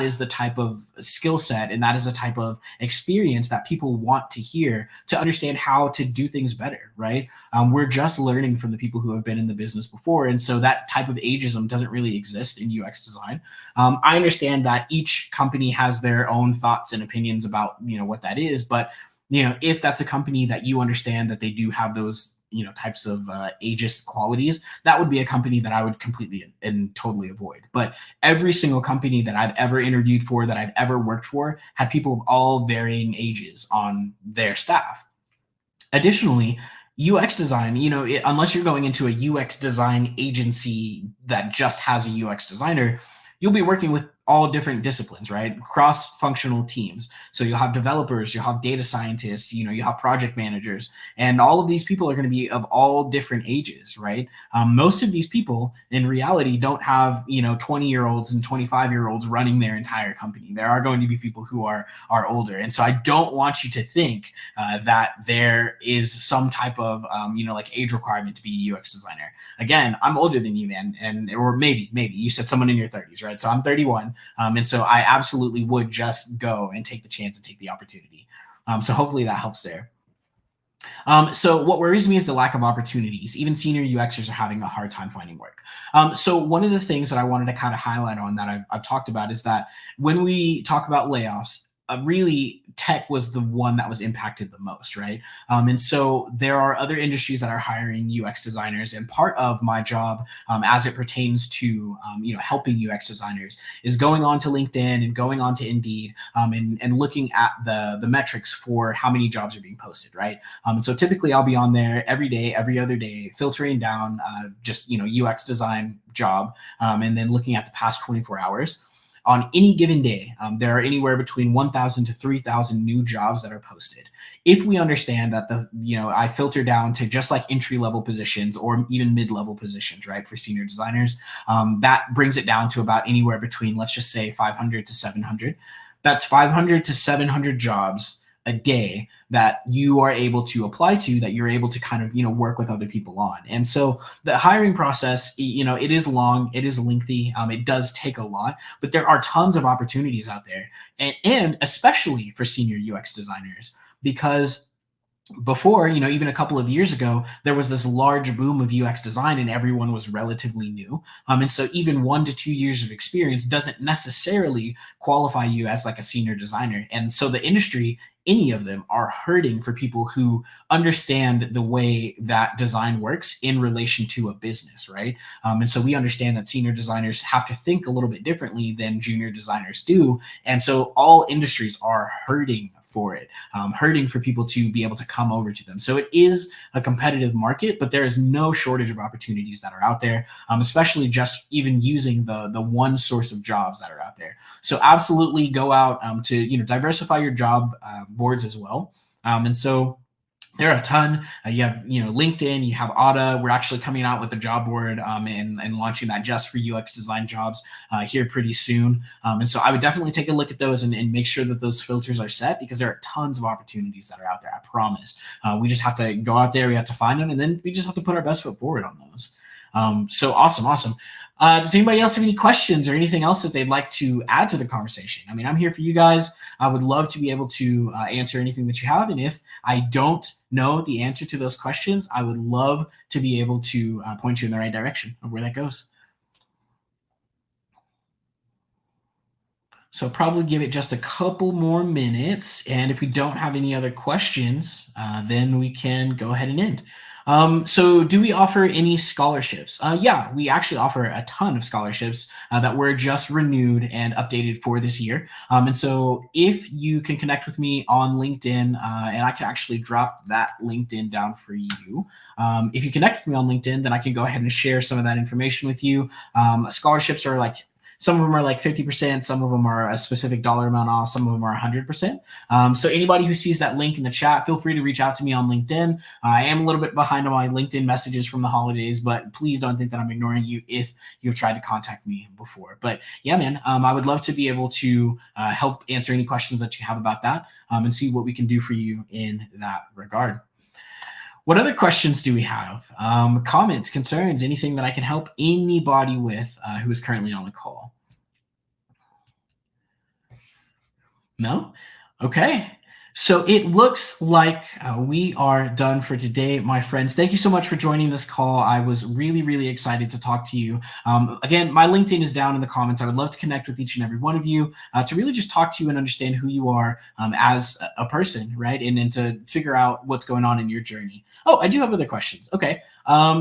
is the type of skill set and that is the type of experience that people want to hear to understand how to do things better, right? We're just learning from the people who have been in the business before. And so that type of ageism doesn't really exist in UX design. I understand that each company has their own thoughts and opinions about, what that is. But, if that's a company that you understand that they do have those, types of ageist qualities, that would be a company that I would completely and totally avoid. But every single company that I've ever interviewed for, that I've ever worked for, had people of all varying ages on their staff. Additionally, UX design, unless you're going into a UX design agency that just has a UX designer, you'll be working with all different disciplines, right? Cross-functional teams. So you'll have developers, you'll have data scientists, you'll have project managers, and all of these people are going to be of all different ages, right? Most of these people in reality don't have, 20-year-olds and 25-year-olds running their entire company. There are going to be people who are older. And so I don't want you to think that there is some type of, like age requirement to be a UX designer. Again, I'm older than you, man. Or maybe you said someone in your 30s, right? So I'm 31. And so I absolutely would just go and take the chance and take the opportunity. So hopefully that helps there. So what worries me is the lack of opportunities. Even senior UXers are having a hard time finding work. So one of the things that I wanted to kind of highlight on that I've talked about is that when we talk about layoffs, really tech was the one that was impacted the most, right? And so there are other industries that are hiring UX designers, and part of my job as it pertains to helping UX designers is going on to LinkedIn and going on to Indeed and looking at the metrics for how many jobs are being posted, right? And so typically I'll be on there every day, every other day, filtering down just UX design job and then looking at the past 24 hours. On any given day, there are anywhere between 1,000 to 3,000 new jobs that are posted. If we understand that I filter down to just like entry-level positions or even mid-level positions, right, for senior designers, that brings it down to about anywhere between, let's just say 500 to 700. That's 500 to 700 jobs a day that you are able to apply to, that you're able to kind of, work with other people on. And so the hiring process, it is long, it is lengthy, it does take a lot, but there are tons of opportunities out there. And especially for senior UX designers, because before, even a couple of years ago, there was this large boom of UX design and everyone was relatively new. And so even 1 to 2 years of experience doesn't necessarily qualify you as like a senior designer. And so the industry, any of them, are hurting for people who understand the way that design works in relation to a business, right? And so we understand that senior designers have to think a little bit differently than junior designers do. And so all industries are hurting for it, hurting for people to be able to come over to them. So it is a competitive market, but there is no shortage of opportunities that are out there, especially just even using the one source of jobs that are out there. So absolutely go out to diversify your job boards as well. And so there are a ton. You have, LinkedIn, you have Autta. We're actually coming out with a job board and launching that just for UX design jobs here pretty soon. And so I would definitely take a look at those and make sure that those filters are set, because there are tons of opportunities that are out there. I promise. We just have to go out there, we have to find them, and then we just have to put our best foot forward on those. So awesome. Does anybody else have any questions or anything else that they'd like to add to the conversation? I mean, I'm here for you guys. I would love to be able to answer anything that you have. And if I don't know the answer to those questions, I would love to be able to point you in the right direction of where that goes. So probably give it just a couple more minutes. And if we don't have any other questions, then we can go ahead and end. So do we offer any scholarships? Yeah, we actually offer a ton of scholarships that were just renewed and updated for this year. And so if you can connect with me on LinkedIn, and I can actually drop that LinkedIn down for you. If you connect with me on LinkedIn, then I can go ahead and share some of that information with you. Scholarships are like, some of them are like 50%. Some of them are a specific dollar amount off. Some of them are 100%. So anybody who sees that link in the chat, feel free to reach out to me on LinkedIn. I am a little bit behind on my LinkedIn messages from the holidays, but please don't think that I'm ignoring you if you've tried to contact me before. But yeah, man, I would love to be able to help answer any questions that you have about that and see what we can do for you in that regard. What other questions do we have? Comments, concerns, anything that I can help anybody with who is currently on the call? No? Okay. So it looks like we are done for today, my friends. Thank you so much for joining this call. I was really, really excited to talk to you. Again, my LinkedIn is down in the comments. I would love to connect with each and every one of you to really just talk to you and understand who you are as a person, right? And to figure out what's going on in your journey. Oh, I do have other questions. Okay.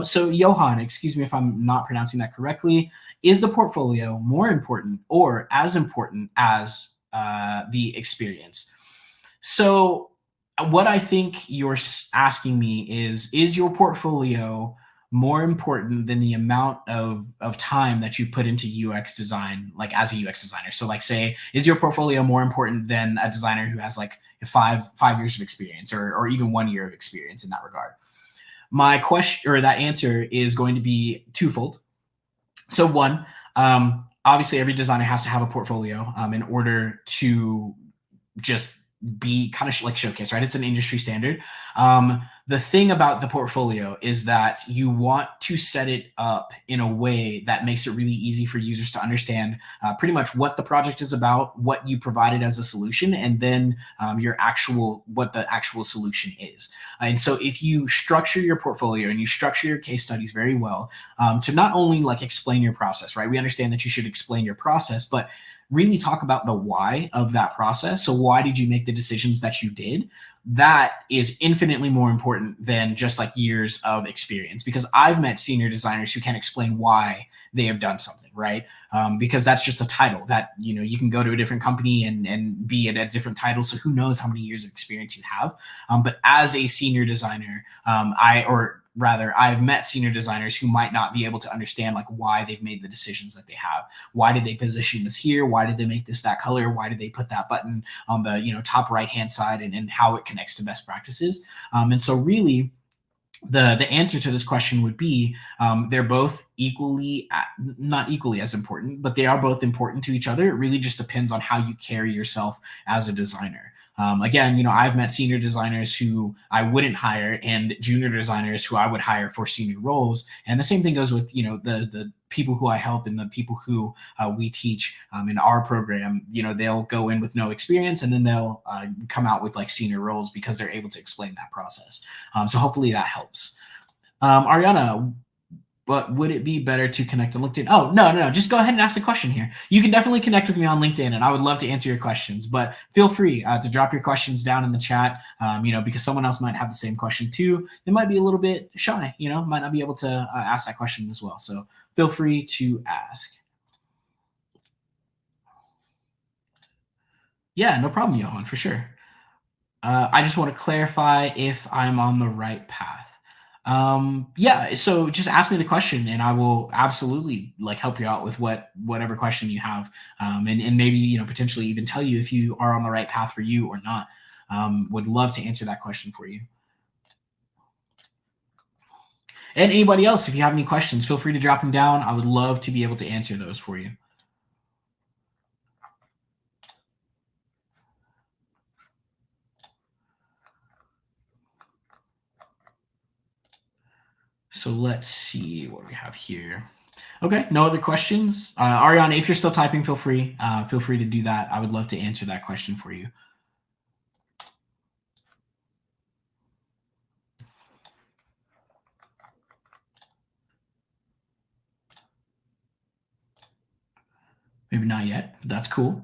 So, Johan, excuse me if I'm not pronouncing that correctly. Is the portfolio more important or as important as the experience? So, what I think you're asking me is your portfolio more important than the amount of time that you've put into UX design, like as a UX designer? So, like, say, is your portfolio more important than a designer who has like five years of experience or even 1 year of experience in that regard? My question or that answer is going to be twofold. So, one, obviously, every designer has to have a portfolio in order to just be kind of like showcase, right? It's an industry standard. The thing about the portfolio is that you want to set it up in a way that makes it really easy for users to understand pretty much what the project is about, what you provided as a solution, and then what the actual solution is. And so if you structure your portfolio and you structure your case studies very well to not only like explain your process, right? We understand that you should explain your process, but really talk about the why of that process. So why did you make the decisions that you did? That is infinitely more important than just like years of experience, because I've met senior designers who can't explain why they have done something, right? Because that's just a title that, you can go to a different company and be at a different title. So who knows how many years of experience you have. But as a senior designer, I've met senior designers who might not be able to understand like why they've made the decisions that they have. Why did they position this here? Why did they make this that color? Why did they put that button on the top right hand side, and how it connects to best practices? And so really, the answer to this question would be they're both not equally as important, but they are both important to each other. It really just depends on how you carry yourself as a designer. Again, I've met senior designers who I wouldn't hire and junior designers who I would hire for senior roles. And the same thing goes with, the people who I help and the people who we teach in our program. They'll go in with no experience and then they'll come out with like senior roles because they're able to explain that process. So hopefully that helps. Ariana, but would it be better to connect on LinkedIn? Oh, no. Just go ahead and ask the question here. You can definitely connect with me on LinkedIn, and I would love to answer your questions. But feel free to drop your questions down in the chat, because someone else might have the same question too. They might be a little bit shy, might not be able to ask that question as well. So feel free to ask. Yeah, no problem, Johan, for sure. I just want to clarify if I'm on the right path. Yeah, so just ask me the question and I will absolutely like help you out with whatever question you have. And maybe, potentially even tell you if you are on the right path for you or not. Would love to answer that question for you. And anybody else, if you have any questions, feel free to drop them down. I would love to be able to answer those for you. So let's see what we have here. Okay, no other questions. Ariana, if you're still typing, feel free to do that. I would love to answer that question for you. Maybe not yet, but that's cool.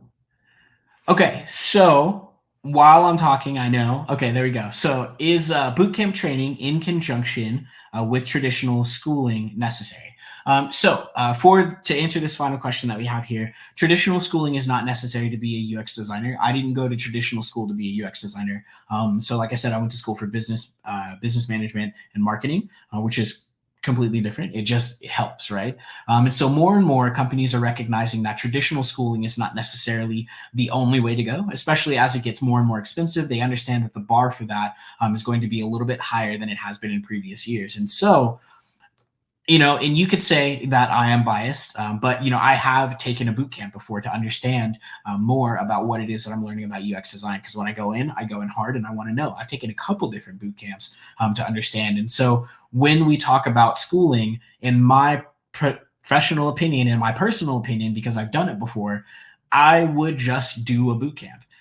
Okay, so while I'm talking, I know. Okay, there we go. So, is bootcamp training in conjunction with traditional schooling necessary? To answer this final question that we have here, traditional schooling is not necessary to be a UX designer. I didn't go to traditional school to be a UX designer. So, like I said, I went to school for business management and marketing, which is completely different. It just helps, right? And so more and more companies are recognizing that traditional schooling is not necessarily the only way to go, especially as it gets more and more expensive. They understand that the bar for that is going to be a little bit higher than it has been in previous years. And so, and you could say that I am biased, but I have taken a boot camp before to understand more about what it is that I'm learning about UX design. Because when I go in hard, and I want to know. I've taken a couple different boot camps to understand. And so when we talk about schooling, in my professional opinion, in my personal opinion, because I've done it before, I would just do a boot camp.